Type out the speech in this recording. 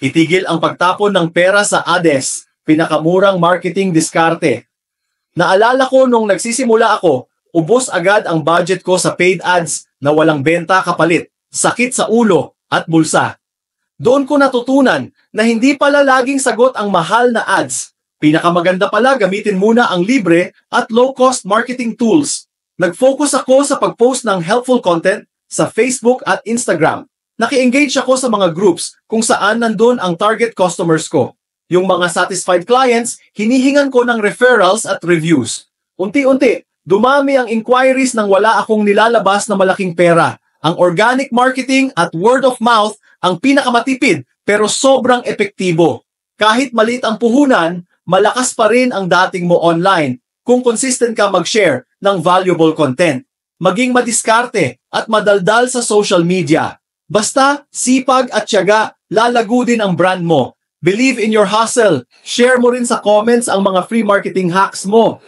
Itigil ang pagtapon ng pera sa ads, pinakamurang marketing diskarte. Naalala ko nung nagsisimula ako, ubos agad ang budget ko sa paid ads na walang benta kapalit, sakit sa ulo at bulsa. Doon ko natutunan na hindi pala laging sagot ang mahal na ads. Pinakamaganda pala gamitin muna ang libre at low-cost marketing tools. Nag-focus ako sa pag-post ng helpful content sa Facebook at Instagram. Naki-engage ako sa mga groups kung saan nandun ang target customers ko. Yung mga satisfied clients, hinihingan ko ng referrals at reviews. Unti-unti, dumami ang inquiries nang wala akong nilalabas na malaking pera. Ang organic marketing at word of mouth ang pinakamatipid pero sobrang epektibo. Kahit maliit ang puhunan, malakas pa rin ang dating mo online kung consistent ka mag-share ng valuable content. Maging madiskarte at madaldal sa social media. Basta, sipag at tiyaga, lalago din ang brand mo. Believe in your hustle. Share mo rin sa comments ang mga free marketing hacks mo.